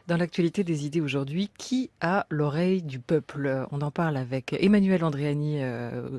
Dans l'actualité des idées aujourd'hui, qui a l'oreille du peuple? On en parle avec Emmanuel Andréani,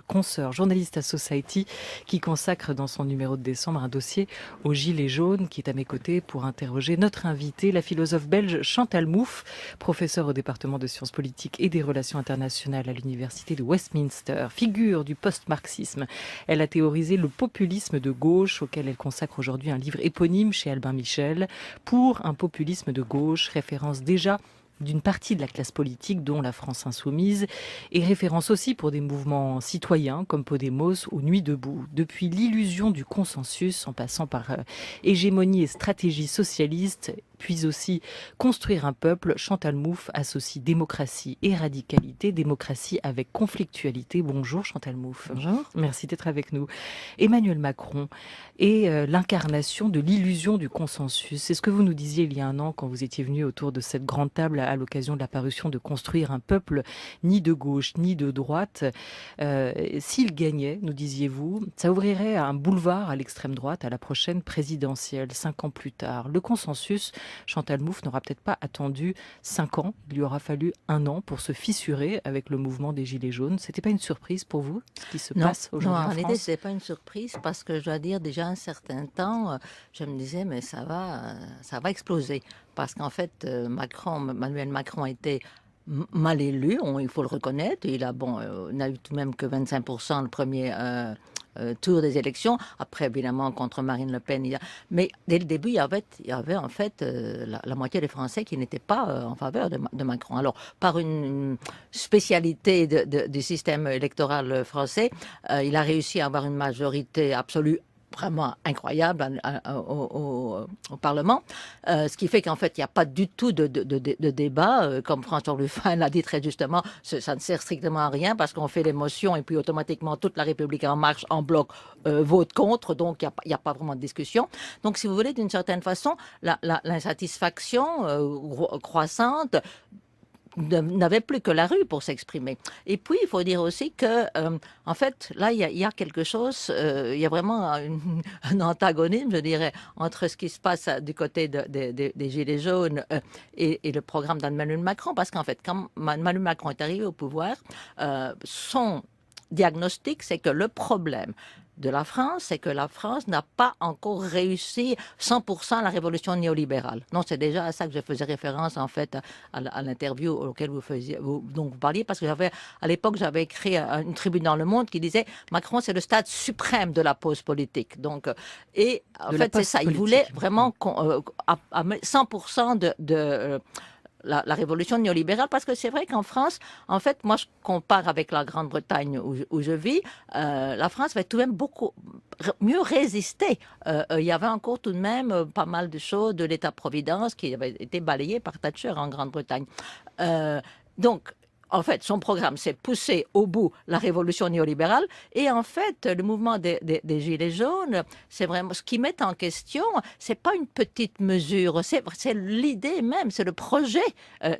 consoeur, journaliste à Society, qui consacre dans son numéro de décembre un dossier aux Gilets jaunes, qui est à mes côtés pour interroger notre invitée, la philosophe belge Chantal Mouffe, professeure au département de sciences politiques et des relations internationales à l'université de Westminster, figure du post-marxisme. Elle a théorisé le populisme de gauche, auquel elle consacre aujourd'hui un livre éponyme chez Albin Michel, pour un populisme de gauche, référence déjà d'une partie de la classe politique, dont la France insoumise, et référence aussi pour des mouvements citoyens comme Podemos ou Nuit debout. Depuis l'illusion du consensus, en passant par hégémonie et stratégie socialiste, puis aussi construire un peuple, Chantal Mouffe associe démocratie et radicalité, démocratie avec conflictualité. Bonjour Chantal Mouffe. Bonjour. Merci d'être avec nous. Emmanuel Macron est l'incarnation de l'illusion du consensus. C'est ce que vous nous disiez il y a un an quand vous étiez venu autour de cette grande table à l'occasion de la parution de Construire un peuple, ni de gauche ni de droite. S'il gagnait, nous disiez-vous, ça ouvrirait un boulevard à l'extrême droite à la prochaine présidentielle, 5 ans plus tard. Le consensus, Chantal Mouffe n'aura peut-être pas attendu 5 ans. Il lui aura fallu 1 an pour se fissurer avec le mouvement des Gilets jaunes. C'était pas une surprise pour vous, ce qui se passe aujourd'hui en France? Non, en réalité, ce n'est pas une surprise parce que je dois dire, déjà un certain temps, je me disais, mais ça va exploser. Parce qu'en fait, Emmanuel Macron était mal élu, il faut le reconnaître. N'a eu tout de même que 25% le premier tour des élections. Après, évidemment, contre Marine Le Pen. Mais dès le début, il y avait en fait la moitié des Français qui n'étaient pas en faveur de Macron. Alors, par une spécialité du système électoral français, il a réussi à avoir une majorité absolue vraiment incroyable au Parlement, ce qui fait qu'en fait, il n'y a pas du tout de débat, comme François Ruffin l'a dit très justement, ça ne sert strictement à rien parce qu'on fait l'émotion et puis automatiquement toute la République en marche, en bloc, vote contre, donc il n'y a pas vraiment de discussion. Donc, si vous voulez, d'une certaine façon, l'insatisfaction croissante n'avait plus que la rue pour s'exprimer. Et puis, il faut dire aussi que, en fait, là, il y a quelque chose, il y a vraiment un antagonisme, je dirais, entre ce qui se passe du côté des Gilets jaunes et le programme d'Emmanuel Macron, parce qu'en fait, quand Emmanuel Macron est arrivé au pouvoir, son diagnostic, c'est que le problème de la France, c'est que la France n'a pas encore réussi 100% la révolution néolibérale. Non, c'est déjà à ça que je faisais référence, en fait, à l'interview auquel dont vous parliez, parce que à l'époque, j'avais écrit une tribune dans Le Monde qui disait Macron, c'est le stade suprême de la pause politique. Donc, et en fait, c'est ça. Il voulait vraiment 100% de la révolution néolibérale, parce que c'est vrai qu'en France, en fait, moi je compare avec la Grande-Bretagne où je vis, la France va tout de même beaucoup mieux résister. Il y avait encore tout de même pas mal de choses de l'État-providence qui avaient été balayées par Thatcher en Grande-Bretagne. Donc, en fait, son programme, c'est pousser au bout la révolution néolibérale. Et en fait, le mouvement des Gilets jaunes, c'est vraiment ce qui met en question, c'est pas une petite mesure, c'est l'idée même, c'est le projet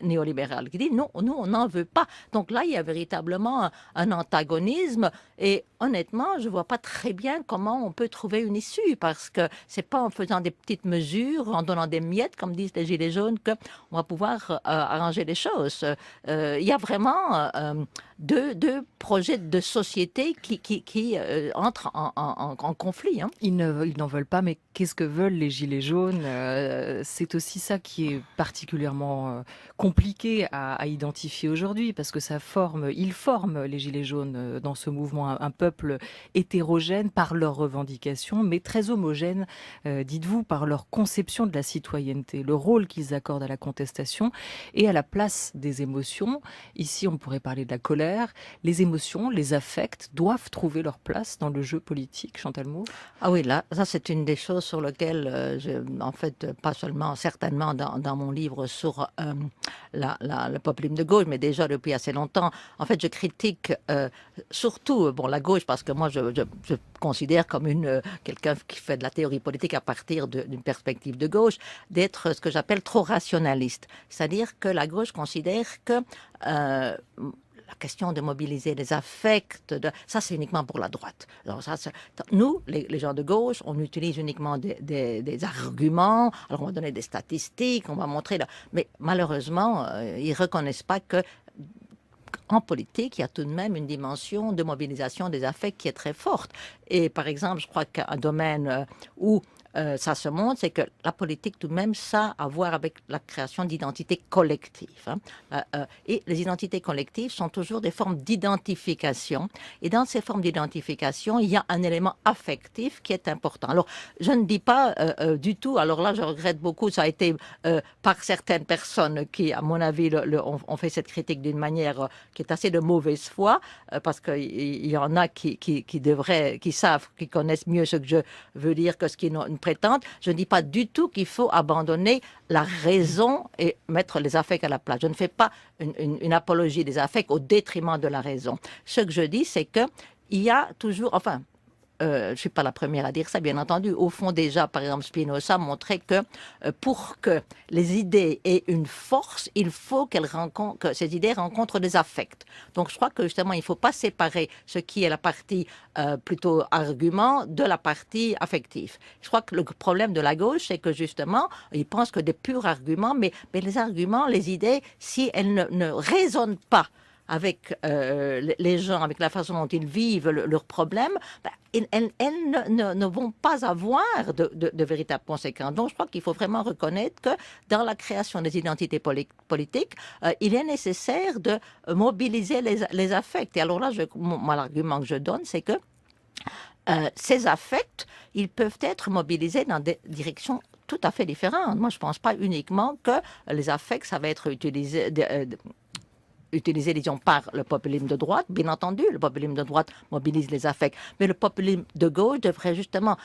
néolibéral qui dit non, nous, on n'en veut pas. Donc là, il y a véritablement un antagonisme. Et honnêtement, je vois pas très bien comment on peut trouver une issue, parce que c'est pas en faisant des petites mesures, en donnant des miettes, comme disent les Gilets jaunes, qu'on va pouvoir arranger les choses. Il y a vraiment deux projets de société qui entrent en conflit. Hein. Ils n'en veulent pas, mais qu'est-ce que veulent les Gilets jaunes? C'est aussi ça qui est particulièrement compliqué à identifier aujourd'hui, parce que ils forment les Gilets jaunes dans ce mouvement un peuple hétérogène par leurs revendications, mais très homogène, dites-vous, par leur conception de la citoyenneté, le rôle qu'ils accordent à la contestation et à la place des émotions. Ici, on pourrait parler de la colère. Les émotions, les affects doivent trouver leur place dans le jeu politique, Chantal Mouffe. Ah oui, là, ça c'est une des choses sur lesquelles, en fait, pas seulement, certainement dans mon livre sur le populisme de gauche, mais déjà depuis assez longtemps, en fait, je critique surtout la gauche, parce que moi, je considère comme quelqu'un qui fait de la théorie politique à partir d'une perspective de gauche, d'être ce que j'appelle trop rationaliste. C'est-à-dire que la gauche considère que la question de mobiliser les affects, ça c'est uniquement pour la droite. Alors nous, les gens de gauche, on utilise uniquement des arguments, alors on va donner des statistiques, on va montrer, mais malheureusement, ils ne reconnaissent pas que en politique, il y a tout de même une dimension de mobilisation des affects qui est très forte. Et par exemple, je crois qu'un domaine où ça se montre, c'est que la politique, tout de même, ça a à voir avec la création d'identités collectives. Et les identités collectives sont toujours des formes d'identification. Et dans ces formes d'identification, il y a un élément affectif qui est important. Alors, je ne dis pas du tout, alors là, je regrette beaucoup, ça a été par certaines personnes qui, à mon avis, ont fait cette critique d'une manière qui est assez de mauvaise foi, parce qu'il y en a qui savent, qui connaissent mieux ce que je veux dire que ce qu'ils ne prétendent. Je ne dis pas du tout qu'il faut abandonner la raison et mettre les affects à la place. Je ne fais pas une apologie des affects au détriment de la raison. Ce que je dis, c'est que il y a toujours, enfin, je ne suis pas la première à dire ça, bien entendu. Au fond, déjà, par exemple, Spinoza montrait que pour que les idées aient une force, il faut que ces idées rencontrent des affects. Donc, je crois que justement, il ne faut pas séparer ce qui est la partie plutôt argument de la partie affective. Je crois que le problème de la gauche, c'est que justement, ils pensent que des purs arguments, mais les arguments, les idées, si elles ne résonnent pas avec les gens, avec la façon dont ils vivent leurs problèmes, elles ne vont pas avoir de véritables conséquences. Donc, je crois qu'il faut vraiment reconnaître que dans la création des identités politiques, il est nécessaire de mobiliser les affects. Et alors là, moi, l'argument que je donne, c'est que ces affects, ils peuvent être mobilisés dans des directions tout à fait différentes. Moi, je ne pense pas uniquement que les affects, ça va être utilisé disons, par le populisme de droite. Bien entendu, le populisme de droite mobilise les affects, mais le populisme de gauche devrait justement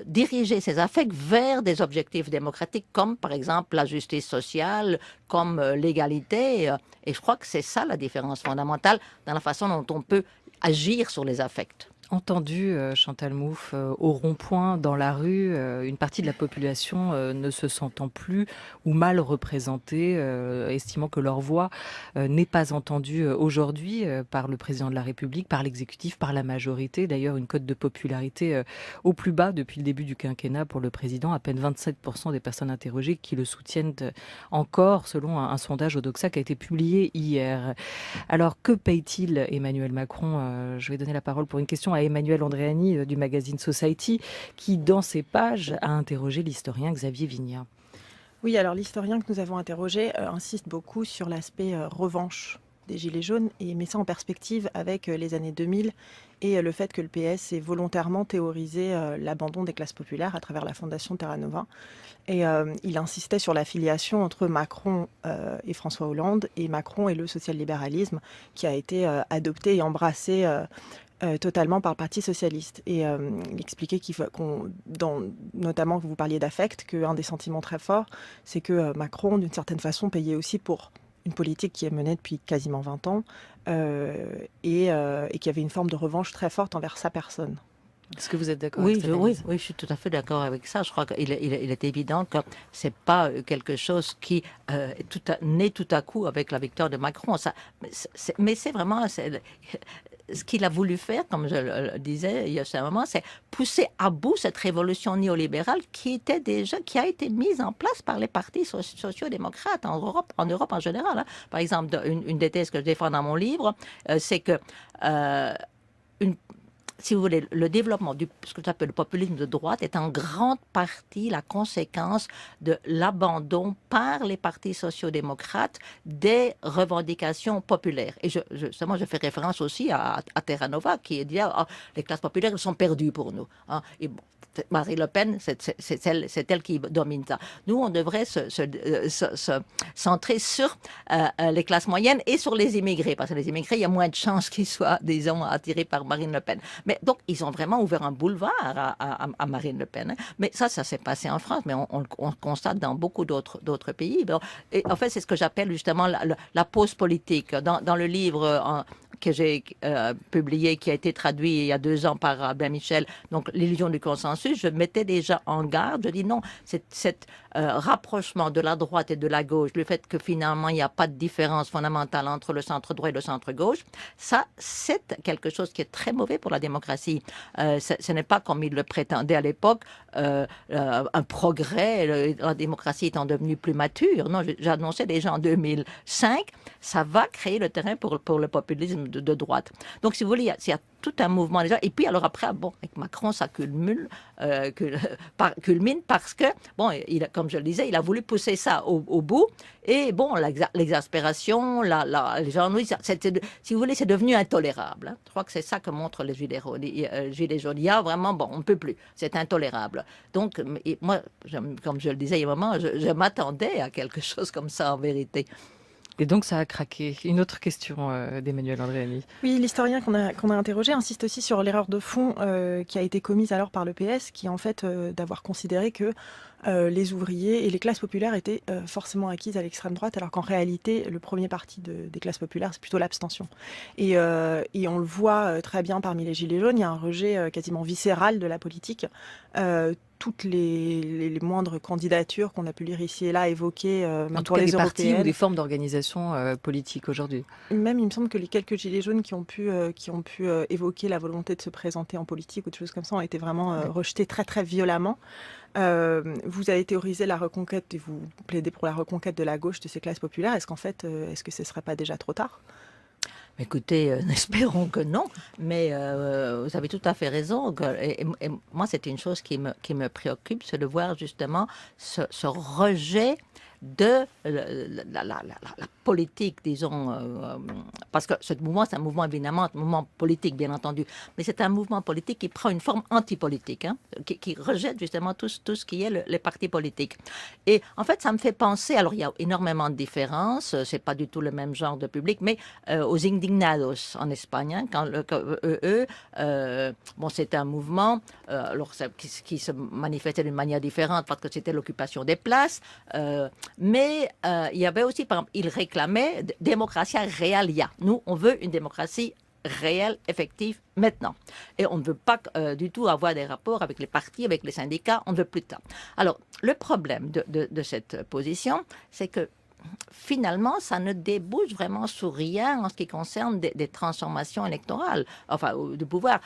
diriger ses affects vers des objectifs démocratiques, comme par exemple la justice sociale, comme l'égalité. Et je crois que c'est ça la différence fondamentale dans la façon dont on peut agir sur les affects. Entendu, Chantal Mouffe, au rond-point, dans la rue, une partie de la population ne se sentant plus ou mal représentée, estimant que leur voix n'est pas entendue aujourd'hui par le président de la République, par l'exécutif, par la majorité. D'ailleurs, une cote de popularité au plus bas depuis le début du quinquennat pour le président. À peine 27% des personnes interrogées qui le soutiennent encore, selon un sondage Odoxa qui a été publié hier. Alors, que paye-t-il Emmanuel Macron? Je vais donner la parole pour une question à Emmanuel Andréani du magazine Society, qui, dans ses pages, a interrogé l'historien Xavier Vignat. Oui, alors l'historien que nous avons interrogé insiste beaucoup sur l'aspect revanche des Gilets jaunes et met ça en perspective avec les années 2000 et le fait que le PS ait volontairement théorisé l'abandon des classes populaires à travers la fondation Terra Nova. Et il insistait sur l'affiliation entre Macron et François Hollande, et Macron et le social-libéralisme qui a été adopté et embrassé totalement par le Parti socialiste. Et il expliquait notamment que vous parliez d'affect, qu'un des sentiments très forts, c'est que Macron, d'une certaine façon, payait aussi pour une politique qui est menée depuis quasiment 20 ans et qui avait une forme de revanche très forte envers sa personne. Est-ce que vous êtes d'accord Oui, avec ça? je suis tout à fait d'accord avec ça. Je crois qu'il est évident que c'est pas quelque chose qui naît tout à coup avec la victoire de Macron. Mais c'est vraiment ce qu'il a voulu faire, comme je le disais il y a un moment, c'est pousser à bout cette révolution néolibérale qui a été mise en place par les partis sociaux-démocrates en Europe en général. Hein. Par exemple, une des thèses que je défends dans mon livre, c'est que si vous voulez, le développement de ce que j'appelle le populisme de droite est en grande partie la conséquence de l'abandon par les partis sociaux-démocrates des revendications populaires. Et justement, je fais référence aussi à Terra Nova qui dit les classes populaires sont perdues pour nous. Hein. Et bon, Marine Le Pen, c'est elle qui domine ça. Nous, on devrait se centrer sur les classes moyennes et sur les immigrés, parce que les immigrés, il y a moins de chances qu'ils soient, disons, attirés par Marine Le Pen. Mais donc, ils ont vraiment ouvert un boulevard à Marine Le Pen. Hein. Mais ça s'est passé en France, mais on constate dans beaucoup d'autres pays. Et en fait, c'est ce que j'appelle justement la pause politique. Dans le livre que j'ai publié, qui a été traduit il y a 2 ans par Albin Michel, donc l'illusion du consensus, je mettais déjà en garde, je dis non, cet rapprochement de la droite et de la gauche, le fait que finalement il n'y a pas de différence fondamentale entre le centre droit et le centre gauche, ça c'est quelque chose qui est très mauvais pour la démocratie. Ce n'est pas comme il le prétendait à l'époque, un progrès, la démocratie étant devenue plus mature. Non, j'annonçais déjà en 2005, ça va créer le terrain pour le populisme de droite. Donc, si vous voulez, il y a tout un mouvement déjà. Et puis, alors après, bon, avec Macron, ça culmine parce que, bon, comme je le disais, il a voulu pousser ça au bout. Et bon, l'exaspération, les gens, si vous voulez, c'est devenu intolérable. Hein. Je crois que c'est ça que montrent les gilets jaunes. Il y a vraiment, bon, on ne peut plus. C'est intolérable. Donc, moi, comme je le disais il y a un moment, je m'attendais à quelque chose comme ça, en vérité. Et donc ça a craqué. Une autre question d'Emmanuel Andréani. Oui, l'historien qu'on a interrogé insiste aussi sur l'erreur de fond qui a été commise alors par le PS, qui est en fait d'avoir considéré que les ouvriers et les classes populaires étaient forcément acquises à l'extrême droite, alors qu'en réalité, le premier parti des classes populaires, c'est plutôt l'abstention. Et on le voit très bien parmi les Gilets jaunes, il y a un rejet quasiment viscéral de la politique. Toutes les moindres candidatures qu'on a pu lire ici et là évoquées, même en tout pour cas les des partis européennes. ou des formes d'organisation politique aujourd'hui. Même, il me semble que les quelques gilets jaunes qui ont pu évoquer la volonté de se présenter en politique ou des choses comme ça ont été vraiment rejetés très très violemment. Vous avez théorisé la reconquête et vous plaidez pour la reconquête de la gauche de ces classes populaires. Est-ce qu'en fait, est-ce que ce ne serait pas déjà trop tard ? Écoutez, espérons que non, mais vous avez tout à fait raison. Et moi, c'est une chose qui me préoccupe, c'est de voir justement ce rejet de la politique, disons, parce que ce mouvement, c'est un mouvement évidemment, un mouvement politique, bien entendu, mais c'est un mouvement politique qui prend une forme antipolitique, hein, qui rejette justement tout ce qui est les partis politiques. Et en fait, ça me fait penser, alors il y a énormément de différences, c'est pas du tout le même genre de public, mais aux indignados en Espagne, hein, quand bon, c'est un mouvement alors, qui se manifestait d'une manière différente parce que c'était l'occupation des places, mais il y avait aussi, par exemple, il réclamait démocratia realia. Nous, on veut une démocratie réelle, effective, maintenant. Et on ne veut pas du tout avoir des rapports avec les partis, avec les syndicats, on ne veut plus de ça. Alors, le problème de cette position, c'est que finalement, ça ne débouche vraiment sur rien en ce qui concerne des transformations électorales, enfin, du pouvoir.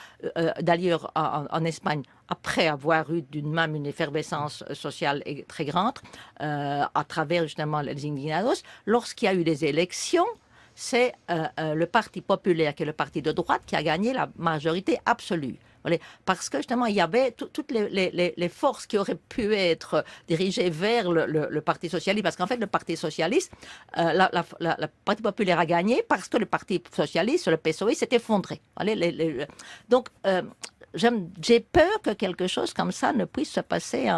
D'ailleurs, en Espagne, après avoir eu d'une même une effervescence sociale très grande, à travers justement les indignados, lorsqu'il y a eu des élections, c'est le Parti populaire, qui est le parti de droite, qui a gagné la majorité absolue. Parce que justement, il y avait toutes les forces qui auraient pu être dirigées vers le Parti socialiste, parce qu'en fait, le Parti socialiste, le Parti populaire a gagné parce que le Parti socialiste, le PSOE, s'est effondré. Donc, j'ai peur que quelque chose comme ça ne puisse se passer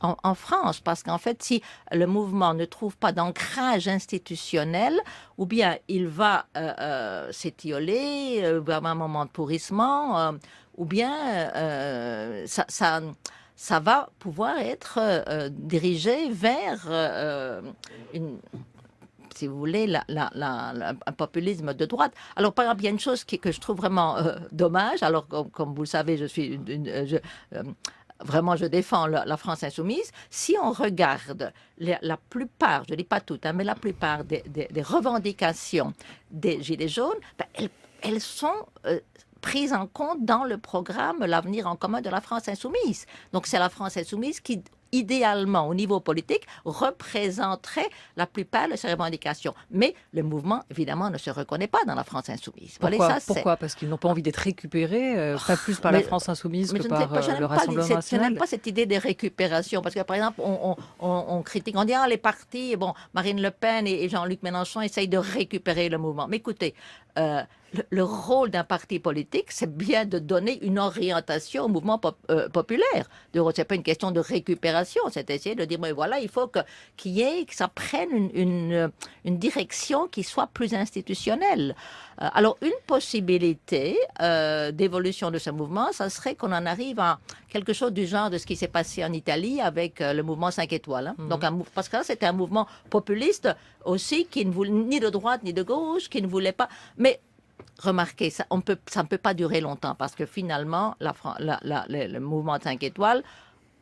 en France, parce qu'en fait, si le mouvement ne trouve pas d'ancrage institutionnel, ou bien il va s'étioler, vers un moment de pourrissement, ou bien ça va pouvoir être dirigé vers si vous voulez, un populisme de droite. Alors, par exemple, il y a une chose que je trouve vraiment dommage. Alors, comme vous le savez, vraiment, je défends la France insoumise. Si on regarde la plupart, je ne dis pas toutes, hein, mais la plupart des revendications des Gilets jaunes, ben, elles sont prises en compte dans le programme L'avenir en commun de la France insoumise. Donc, c'est la France insoumise qui, idéalement, au niveau politique, représenterait la plupart de ces revendications. Mais le mouvement, évidemment, ne se reconnaît pas dans la France insoumise. Pourquoi ? Parce qu'ils n'ont pas envie d'être récupérés, pas plus par la France insoumise que par le Rassemblement national. Je n'aime pas cette idée de récupération, parce que, par exemple, on critique, on dit, les partis, bon, Marine Le Pen et Jean-Luc Mélenchon essayent de récupérer le mouvement. Mais écoutez, le rôle d'un parti politique, c'est bien de donner une orientation au mouvement populaire. Ce n'est pas une question de récupération, c'est essayer de dire, mais voilà, il faut que ça prenne une direction qui soit plus institutionnelle. Alors, une possibilité d'évolution de ce mouvement, ça serait qu'on en arrive à quelque chose du genre de ce qui s'est passé en Italie avec le mouvement 5 étoiles. Hein. Donc, parce que là, c'était un mouvement populiste aussi qui ne voulait ni de droite ni de gauche, qui ne voulait pas... Mais remarquez, ça ne peut pas durer longtemps parce que finalement, le mouvement 5 étoiles,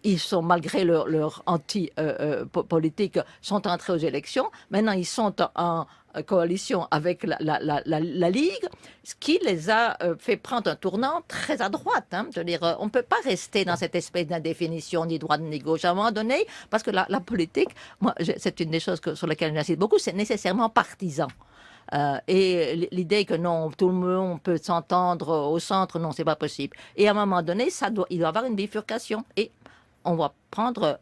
ils sont, malgré leur anti-politique, sont entrés aux élections. Maintenant, ils sont en coalition avec la Ligue, ce qui les a fait prendre un tournant très à droite. Hein. Je veux dire, on ne peut pas rester dans cette espèce d'indéfinition ni droite ni gauche. À un moment donné, parce que la politique, moi, c'est une des choses sur lesquelles j'insiste beaucoup, c'est nécessairement partisan. Et l'idée que non, tout le monde peut s'entendre au centre, non, c'est pas possible. Et à un moment donné, il doit y avoir une bifurcation. Et on va prendre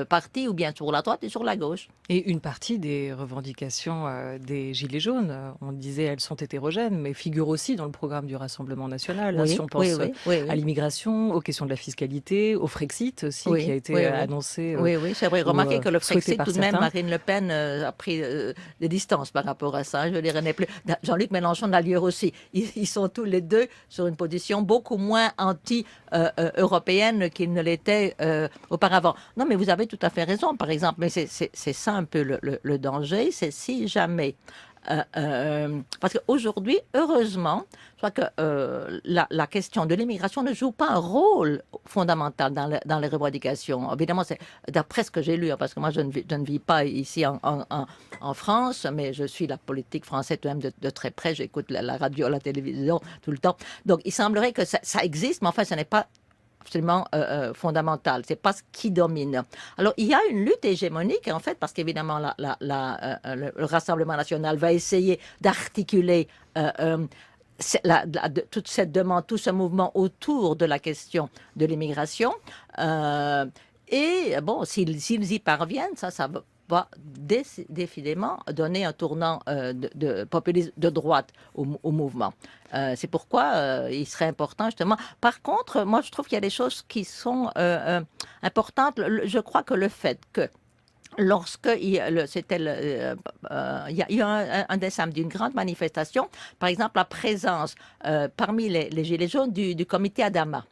parti ou bien sur la droite et sur la gauche. Et une partie des revendications des Gilets jaunes, on disait elles sont hétérogènes, mais figurent aussi dans le programme du Rassemblement national. Oui, si on pense oui. à l'immigration, aux questions de la fiscalité, au Frexit aussi, qui a été annoncé. Oui, c'est vrai. Remarquez que le Frexit, tout de même, certains. Marine Le Pen a pris des distances par rapport à ça. Je veux dire, elle n'est plus... Jean-Luc Mélenchon d'ailleurs aussi. Ils sont tous les deux sur une position beaucoup moins anti-européenne qu'ils ne l'étaient auparavant. Non, mais vous avez tout à fait raison, par exemple. Mais c'est ça un peu le danger, c'est si jamais... parce qu'aujourd'hui, heureusement, je crois que la question de l'immigration ne joue pas un rôle fondamental dans les revendications. Évidemment, c'est d'après ce que j'ai lu, hein, parce que moi, je ne vis pas ici en France, mais je suis la politique française tout de même de très près. J'écoute la radio, la télévision tout le temps. Donc, il semblerait que ça existe, mais enfin, ce n'est pas absolument fondamental. C'est pas ce qui domine. Alors, il y a une lutte hégémonique, en fait, parce qu'évidemment, le Rassemblement national va essayer d'articuler toute cette demande, tout ce mouvement autour de la question de l'immigration. Et bon, s'ils y parviennent, ça va décidément donner un tournant de populisme de droite au mouvement. C'est pourquoi il serait important, justement. Par contre, moi, je trouve qu'il y a des choses qui sont importantes. Je crois que le fait que lorsque il y a eu un des samedis, une grande manifestation, par exemple la présence parmi les Gilets jaunes du comité Adama.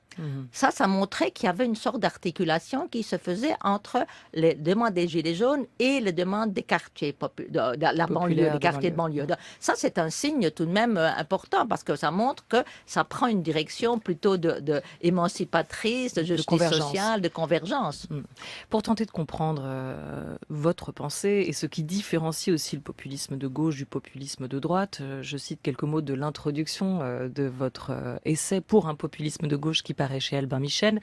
Ça montrait qu'il y avait une sorte d'articulation qui se faisait entre les demandes des Gilets jaunes et les demandes des quartiers de la banlieue, des quartiers de banlieue. Ça, c'est un signe tout de même important parce que ça montre que ça prend une direction plutôt émancipatrice, de justice sociale, de convergence. Pour tenter de comprendre votre pensée et ce qui différencie aussi le populisme de gauche du populisme de droite, je cite quelques mots de l'introduction de votre essai pour un populisme de gauche qui paraît chez Albin Michel.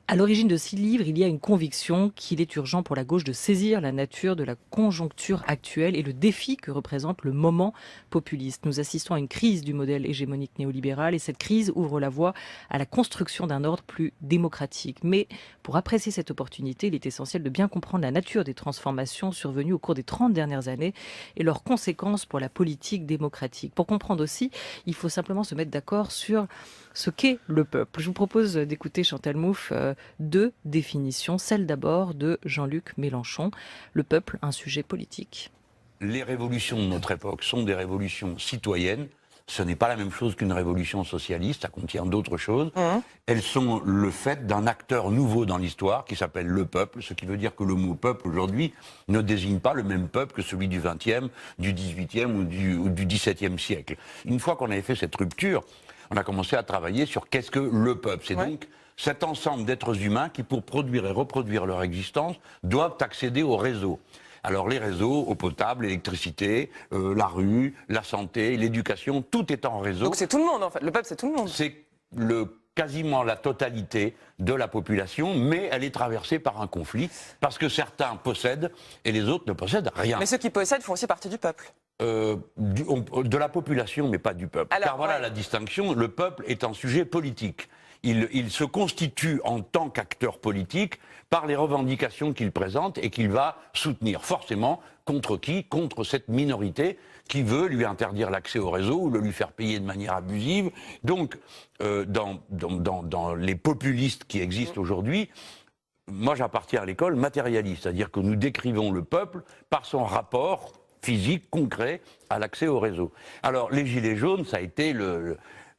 À l'origine de ce livre, il y a une conviction qu'il est urgent pour la gauche de saisir la nature de la conjoncture actuelle et le défi que représente le moment populiste. Nous assistons à une crise du modèle hégémonique néolibéral et cette crise ouvre la voie à la construction d'un ordre plus démocratique. Mais pour apprécier cette opportunité, il est essentiel de bien comprendre la nature des transformations survenues au cours des 30 dernières années et leurs conséquences pour la politique démocratique. Pour comprendre aussi, il faut simplement se mettre d'accord sur ce qu'est le peuple. Je vous propose d'écouter, Chantal Mouffe, deux définitions. Celle d'abord de Jean-Luc Mélenchon. Le peuple, un sujet politique. Les révolutions de notre époque sont des révolutions citoyennes. Ce n'est pas la même chose qu'une révolution socialiste, ça contient d'autres choses. Elles sont le fait d'un acteur nouveau dans l'histoire qui s'appelle le peuple, ce qui veut dire que le mot peuple aujourd'hui ne désigne pas le même peuple que celui du XXe, du XVIIIe ou du XVIIe siècle. Une fois qu'on avait fait cette rupture, on a commencé à travailler sur qu'est-ce que le peuple. C'est donc cet ensemble d'êtres humains qui, pour produire et reproduire leur existence, doivent accéder au réseau. Alors les réseaux, eau potable, l'électricité, la rue, la santé, l'éducation, tout est en réseau. Donc c'est tout le monde en fait, le peuple c'est tout le monde. C'est quasiment la totalité de la population, mais elle est traversée par un conflit, parce que certains possèdent et les autres ne possèdent rien. Mais ceux qui possèdent font aussi partie du peuple. De la population, mais pas du peuple. Alors, car voilà la distinction, le peuple est un sujet politique. Il se constitue en tant qu'acteur politique par les revendications qu'il présente et qu'il va soutenir. Forcément, contre qui? Contre cette minorité qui veut lui interdire l'accès au réseau ou le lui faire payer de manière abusive. Donc, dans les populistes qui existent aujourd'hui, moi j'appartiens à l'école matérialiste, c'est-à-dire que nous décrivons le peuple par son rapport physique, concret, à l'accès au réseau. Alors, les Gilets jaunes, ça a été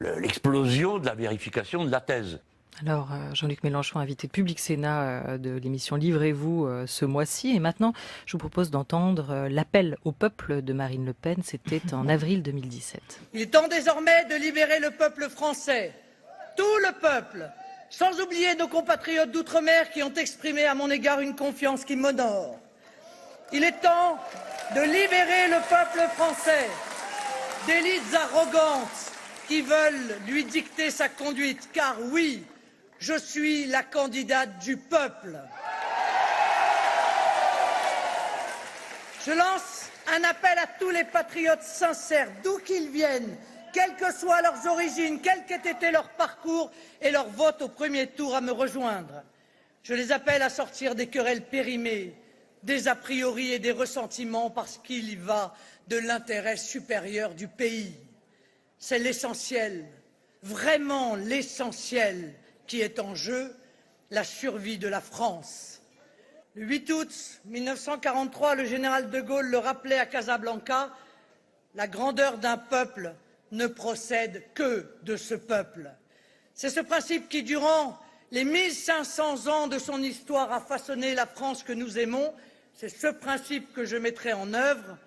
l'explosion de la vérification de la thèse. Alors, Jean-Luc Mélenchon, invité de Public Sénat de l'émission Livrez-vous ce mois-ci. Et maintenant, je vous propose d'entendre l'appel au peuple de Marine Le Pen. C'était en avril 2017. Il est temps désormais de libérer le peuple français, tout le peuple, sans oublier nos compatriotes d'outre-mer qui ont exprimé à mon égard une confiance qui m'honore. Il est temps de libérer le peuple français d'élites arrogantes qui veulent lui dicter sa conduite, car oui, je suis la candidate du peuple. Je lance un appel à tous les patriotes sincères, d'où qu'ils viennent, quelles que soient leurs origines, quel qu'ait été leur parcours et leur vote au premier tour, à me rejoindre. Je les appelle à sortir des querelles périmées, des a priori et des ressentiments, parce qu'il y va de l'intérêt supérieur du pays. C'est l'essentiel, vraiment l'essentiel qui est en jeu, la survie de la France. Le 8 août 1943, le général de Gaulle le rappelait à Casablanca, la grandeur d'un peuple ne procède que de ce peuple. C'est ce principe qui, durant les 1500 ans de son histoire, a façonné la France que nous aimons. C'est ce principe que je mettrai en œuvre.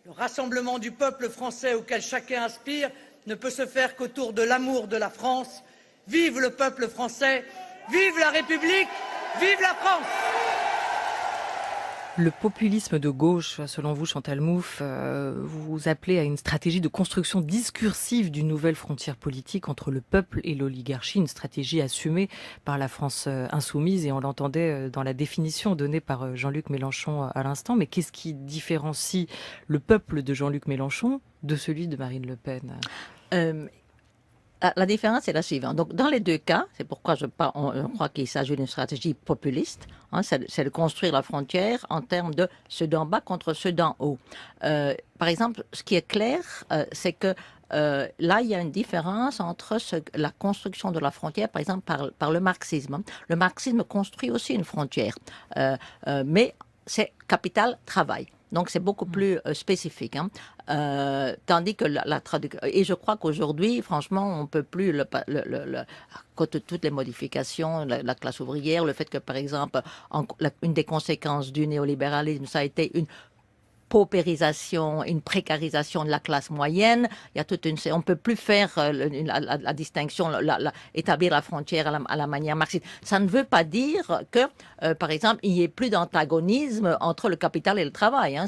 Le rassemblement du peuple français auquel chacun aspire ne peut se faire qu'autour de l'amour de la France. Vive le peuple français, vive la République, vive la France! Le populisme de gauche, selon vous, Chantal Mouffe, vous appelez à une stratégie de construction discursive d'une nouvelle frontière politique entre le peuple et l'oligarchie, une stratégie assumée par la France insoumise, et on l'entendait dans la définition donnée par Jean-Luc Mélenchon à l'instant. Mais qu'est-ce qui différencie le peuple de Jean-Luc Mélenchon de celui de Marine Le Pen? La différence est la suivante. Donc, dans les deux cas, c'est pourquoi je crois qu'il s'agit d'une stratégie populiste, c'est de construire la frontière en termes de ceux d'en bas contre ceux d'en haut. Par exemple, ce qui est clair, c'est que là, il y a une différence entre la construction de la frontière, par exemple, par le marxisme. Le marxisme construit aussi une frontière, mais c'est capital-travail. Donc, c'est beaucoup plus spécifique. Tandis que la traduction... Et je crois qu'aujourd'hui, franchement, on ne peut plus, à cause de toutes les modifications, la classe ouvrière, le fait que, par exemple, une des conséquences du néolibéralisme, ça a été une paupérisation, une précarisation de la classe moyenne. Il y a toute on ne peut plus faire la distinction, établir la frontière à la manière marxiste. Ça ne veut pas dire que, par exemple, il n'y ait plus d'antagonisme entre le capital et le travail.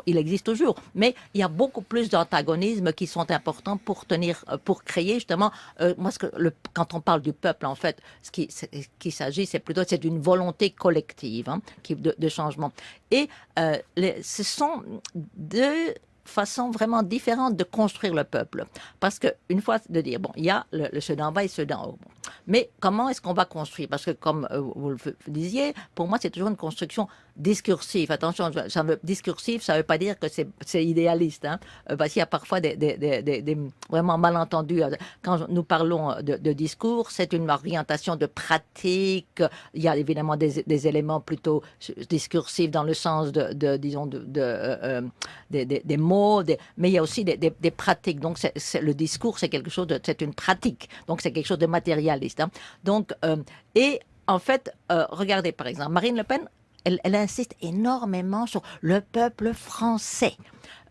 Il existe toujours. Mais il y a beaucoup plus d'antagonismes qui sont importants pour créer justement, quand on parle du peuple, en fait, ce qui s'agit, c'est d'une volonté collective de changement. Et ce sont deux façons vraiment différentes de construire le peuple. Parce qu'une fois de dire, bon, il y a ceux d'en bas et ceux d'en haut. Mais comment est-ce qu'on va construire? Parce que comme vous le disiez, pour moi, c'est toujours une construction discursive. Attention, discursive, ça ne veut pas dire que c'est idéaliste. Parce qu'il y a parfois des vraiment malentendus. Quand nous parlons de discours, c'est une orientation de pratique. Il y a évidemment des éléments plutôt discursifs dans le sens disons, des mots, mais il y a aussi des pratiques. Donc, le discours, c'est quelque chose c'est une pratique. Donc, c'est quelque chose de matérialiste. Donc, et en fait, regardez par exemple, Marine Le Pen, elle insiste énormément sur le peuple français.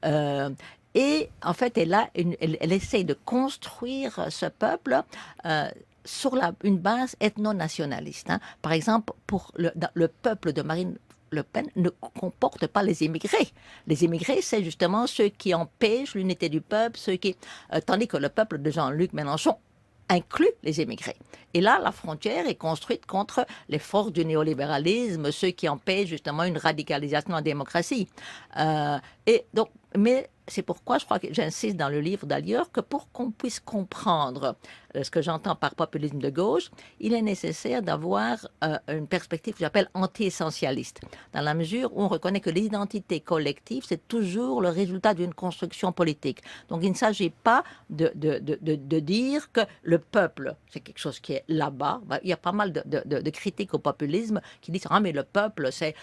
Et en fait, elle essaye de construire ce peuple sur une base ethno-nationaliste. Par exemple, pour le peuple de Marine Le Pen ne comporte pas les immigrés. Les immigrés, c'est justement ceux qui empêchent l'unité du peuple, tandis que le peuple de Jean-Luc Mélenchon inclut les immigrés. Et là, la frontière est construite contre les forces du néolibéralisme, ceux qui empêchent justement une radicalisation de la démocratie. Et donc, mais c'est pourquoi je crois que j'insiste dans le livre d'ailleurs que pour qu'on puisse comprendre ce que j'entends par populisme de gauche, il est nécessaire d'avoir une perspective que j'appelle anti-essentialiste, dans la mesure où on reconnaît que l'identité collective, c'est toujours le résultat d'une construction politique. Donc il ne s'agit pas de dire que le peuple, c'est quelque chose qui est là-bas. Il y a pas mal de critiques au populisme qui disent « Ah, mais le peuple, c'est...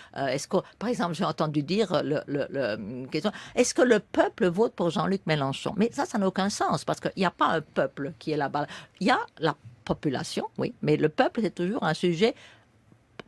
Par exemple, j'ai entendu dire une question, est-ce que le peuple vote pour Jean-Luc Mélenchon? Mais ça n'a aucun sens, parce qu'il n'y a pas un peuple qui est là-bas. Il y a population, oui, mais le peuple, c'est toujours un sujet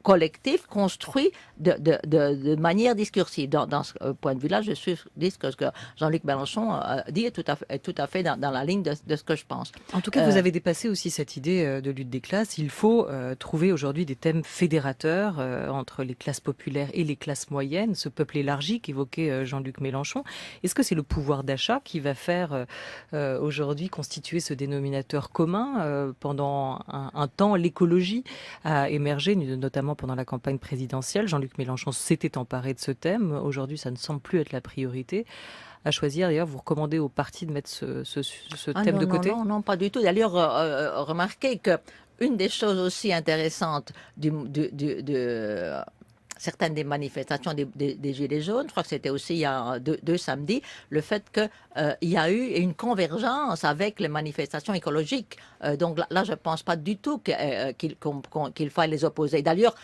collectif construit de manière discursive. Dans ce point de vue-là, je dis que ce que Jean-Luc Mélenchon dit est tout à fait dans la ligne de ce que je pense. En tout cas, vous avez dépassé aussi cette idée de lutte des classes. Il faut trouver aujourd'hui des thèmes fédérateurs entre les classes populaires et les classes moyennes, ce peuple élargi qu'évoquait Jean-Luc Mélenchon. Est-ce que c'est le pouvoir d'achat qui va faire aujourd'hui constituer ce dénominateur commun? Pendant un temps, l'écologie a émergé, notamment pendant la campagne présidentielle. Jean-Luc Mélenchon s'était emparé de ce thème. Aujourd'hui, ça ne semble plus être la priorité. À choisir, d'ailleurs, vous recommandez au parti de mettre ce thème de côté? Non, pas du tout. D'ailleurs, remarquez que une des choses aussi intéressantes certaines des manifestations des Gilets jaunes, je crois que c'était aussi il y a deux samedis, le fait qu'il y a eu une convergence avec les manifestations écologiques. Donc là, je ne pense pas du tout qu'il faille les opposer. D'ailleurs,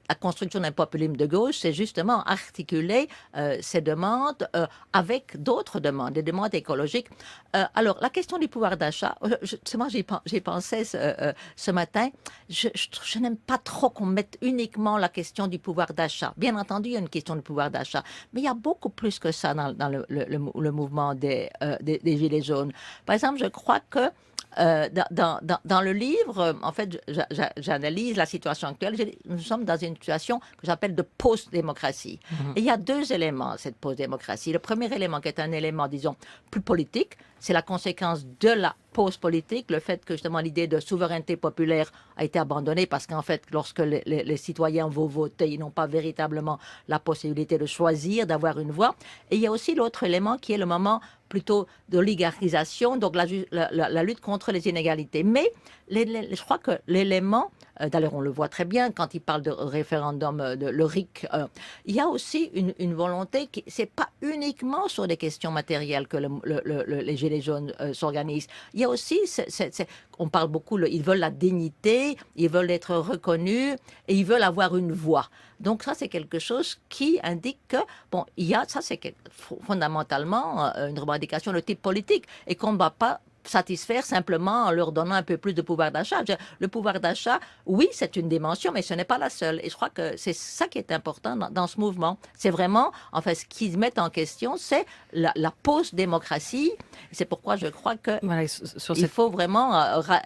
la construction d'un populisme de gauche, c'est justement articuler ces demandes avec d'autres demandes, des demandes écologiques. Alors, la question du pouvoir d'achat, moi j'y pensais ce matin, je n'aime pas trop qu'on mette uniquement la question du pouvoir d'achat. Bien entendu, il y a une question du pouvoir d'achat, mais il y a beaucoup plus que ça dans le mouvement des Gilets jaunes. Par exemple, je crois que dans le livre, en fait, j'analyse la situation actuelle. Nous sommes dans une situation que j'appelle de post-démocratie. Et il y a deux éléments à cette post-démocratie. Le premier élément, qui est un élément, disons, plus politique, c'est la conséquence de la pause politique, le fait que justement l'idée de souveraineté populaire a été abandonnée parce qu'en fait, lorsque les citoyens vont voter, ils n'ont pas véritablement la possibilité de choisir, d'avoir une voix. Et il y a aussi l'autre élément qui est le moment plutôt d'oligarchisation, donc la lutte contre les inégalités. Mais je crois que l'élément, d'ailleurs on le voit très bien quand il parle de référendum, le RIC, il y a aussi une volonté, c'est pas uniquement sur des questions matérielles que les Gilets jaunes s'organisent. Il y a aussi, on parle beaucoup, ils veulent la dignité, ils veulent être reconnus et ils veulent avoir une voix. Donc ça, c'est quelque chose qui indique que, bon, ça c'est fondamentalement une revendication de type politique et qu'on ne va pas satisfaire simplement en leur donnant un peu plus de pouvoir d'achat. Le pouvoir d'achat, oui, c'est une dimension, mais ce n'est pas la seule. Et je crois que c'est ça qui est important dans ce mouvement. C'est vraiment, en fait, ce qu'ils mettent en question, c'est la post-démocratie. C'est pourquoi je crois que il faut vraiment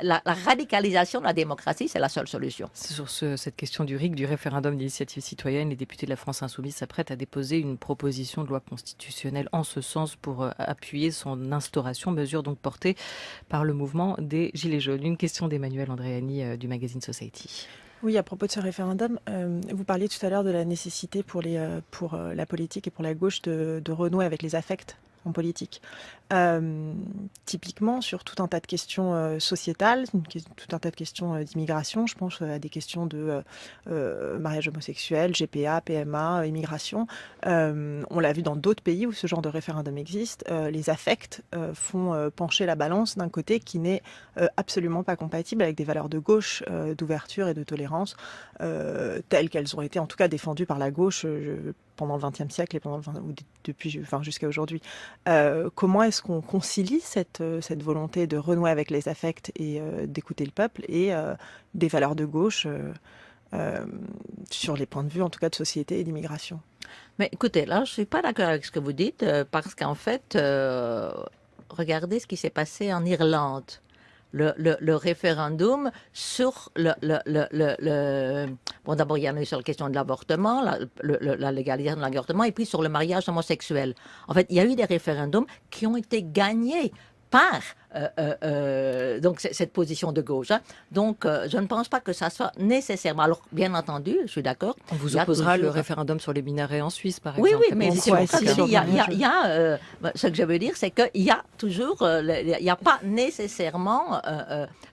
la radicalisation de la démocratie, c'est la seule solution. Sur cette question du RIC, du référendum d'initiative citoyenne, les députés de la France Insoumise s'apprêtent à déposer une proposition de loi constitutionnelle en ce sens pour appuyer son instauration, mesure donc portée par le mouvement des Gilets jaunes. Une question d'Emmanuel Andréani du magazine Society. Oui, à propos de ce référendum, vous parliez tout à l'heure de la nécessité pour la politique et pour la gauche de renouer avec les affects en politique. Typiquement, sur tout un tas de questions sociétales, tout un tas de questions d'immigration, je pense à des questions de mariage homosexuel, GPA, PMA, immigration. On l'a vu dans d'autres pays où ce genre de référendum existe. Les affects font pencher la balance d'un côté qui n'est absolument pas compatible avec des valeurs de gauche, d'ouverture et de tolérance, telles qu'elles ont été en tout cas défendues par la gauche pendant le XXe siècle et jusqu'à aujourd'hui. Comment est-ce qu'on concilie cette volonté de renouer avec les affects et d'écouter le peuple et des valeurs de gauche sur les points de vue, en tout cas de société et d'immigration? Mais écoutez, là, je ne suis pas d'accord avec ce que vous dites, parce qu'en fait, regardez ce qui s'est passé en Irlande. Le référendum sur bon, d'abord il y en a eu sur la question de l'avortement, la légalisation de l'avortement, et puis sur le mariage homosexuel. En fait, il y a eu des référendums qui ont été gagnés par donc cette position de gauche. Hein. Donc, je ne pense pas que ça soit nécessairement. Alors, bien entendu, je suis d'accord. On vous opposera le référendum sur les minarets en Suisse, par exemple. Oui, mais c'est pour ça que ce que je veux dire, c'est qu'il y a toujours, il n'y a pas nécessairement,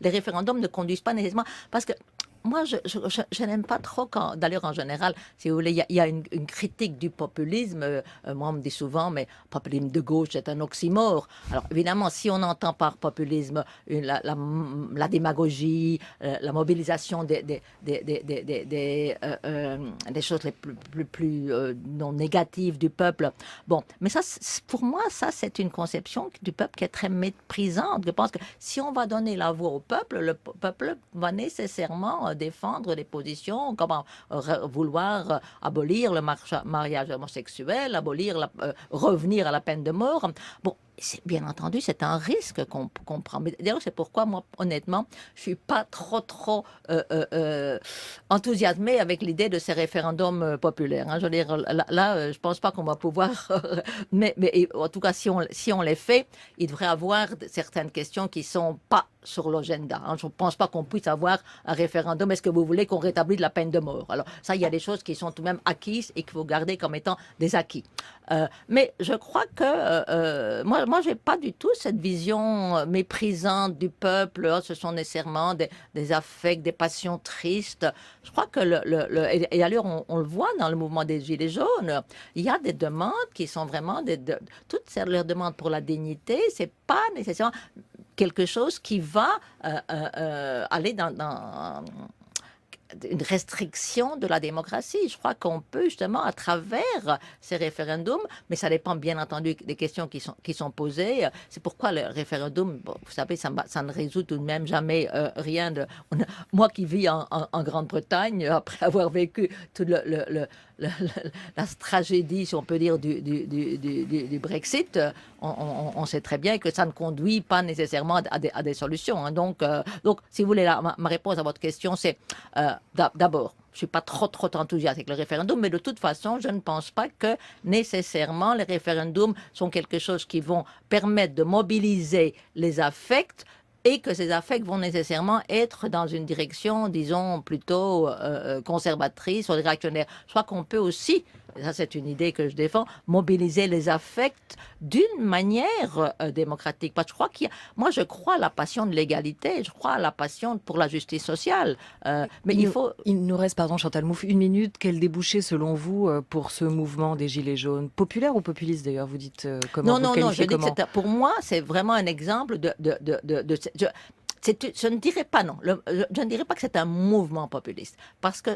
les référendums ne conduisent pas nécessairement, parce que moi, je n'aime pas trop quand, d'ailleurs, en général, si vous voulez, il y a une critique du populisme. Moi, on me dit souvent, mais populisme de gauche, c'est un oxymore. Alors, évidemment, si on entend par populisme la démagogie, la mobilisation des choses les plus non négatives du peuple, bon, mais ça, pour moi, ça, c'est une conception du peuple qui est très méprisante. Je pense que si on va donner la voix au peuple, le peuple va nécessairement défendre des positions comme vouloir abolir le mariage homosexuel, revenir à la peine de mort. Bon, bien entendu, c'est un risque qu'on prend. Mais d'ailleurs, c'est pourquoi moi, honnêtement, je suis pas trop enthousiasmée avec l'idée de ces référendums populaires. Hein. Je veux dire, là, je pense pas qu'on va pouvoir. mais en tout cas, si on les fait, il devrait avoir certaines questions qui sont pas sur l'agenda. Hein. Je ne pense pas qu'on puisse avoir un référendum. Est-ce que vous voulez qu'on rétablisse la peine de mort? Alors ça, il y a des choses qui sont tout de même acquises et qu'il faut garder comme étant des acquis. Mais je crois que moi, j'ai pas du tout cette vision méprisante du peuple. Oh, ce sont nécessairement des affects, des passions tristes. Je crois que et alors on le voit dans le mouvement des Gilets jaunes. Il y a des demandes qui sont vraiment toutes leurs demandes pour la dignité. C'est pas nécessairement quelque chose qui va aller dans une restriction de la démocratie. Je crois qu'on peut justement, à travers ces référendums, mais ça dépend bien entendu des questions qui sont posées. C'est pourquoi le référendum, bon, vous savez, ça ne résout tout de même jamais rien de... Moi qui vis en Grande-Bretagne, après avoir vécu toute la tragédie, si on peut dire, du Brexit, on sait très bien que ça ne conduit pas nécessairement à des solutions. Hein. Donc, si vous voulez, ma réponse à votre question, c'est d'abord, je ne suis pas trop enthousiaste avec le référendum, mais de toute façon, je ne pense pas que nécessairement les référendums sont quelque chose qui vont permettre de mobiliser les affects et que ces affects vont nécessairement être dans une direction, disons, plutôt conservatrice ou réactionnaire. Je crois qu'on peut aussi, ça c'est une idée que je défends, mobiliser les affects d'une manière démocratique. Parce que moi je crois à la passion de l'égalité, je crois à la passion pour la justice sociale. Mais il nous reste, pardon Chantal Mouffe, 1 minute. Quel débouché selon vous pour ce mouvement des Gilets jaunes? Populaire ou populiste d'ailleurs? Vous dites comment? Non, je dis comment? que pour moi c'est vraiment un exemple je ne dirais pas non. Je ne dirais pas que c'est un mouvement populiste, parce que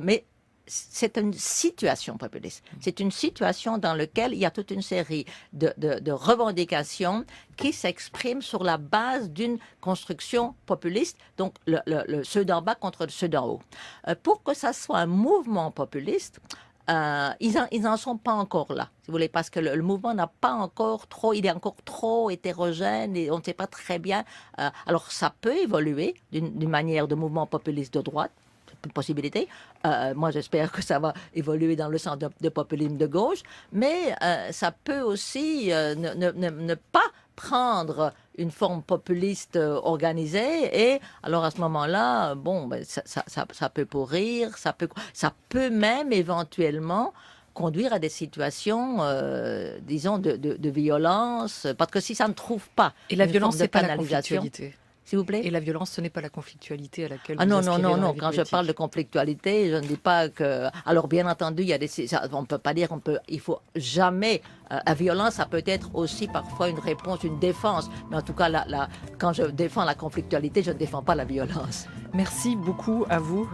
mais c'est une situation populiste. C'est une situation dans laquelle il y a toute une série de revendications qui s'expriment sur la base d'une construction populiste, donc ceux d'en bas contre ceux d'en haut. Pour que ça soit un mouvement populiste, ils n'en sont pas encore là, si vous voulez, parce que le mouvement n'a pas encore il est encore trop hétérogène et on ne sait pas très bien. Alors ça peut évoluer d'une manière de mouvement populiste de droite, c'est une possibilité. Moi j'espère que ça va évoluer dans le sens de populisme de gauche, mais ça peut aussi ne pas prendre une forme populiste organisée, et alors à ce moment-là, bon, ben, ça peut pourrir, ça peut même éventuellement conduire à des situations, disons, de violence, parce que si ça ne trouve pas Et la une violence, forme de c'est pas la canalisation, conflictualité. s'il vous plaît. Et la violence, ce n'est pas la conflictualité à laquelle Ah vous non, aspirez dans la vie quand je politique. parle de conflictualité, je ne dis pas que... Alors bien entendu, il y a on ne peut pas dire, il faut jamais... la violence, ça peut être aussi parfois une réponse, une défense. Mais en tout cas, quand je défends la conflictualité, je ne défends pas la violence. Merci beaucoup à vous.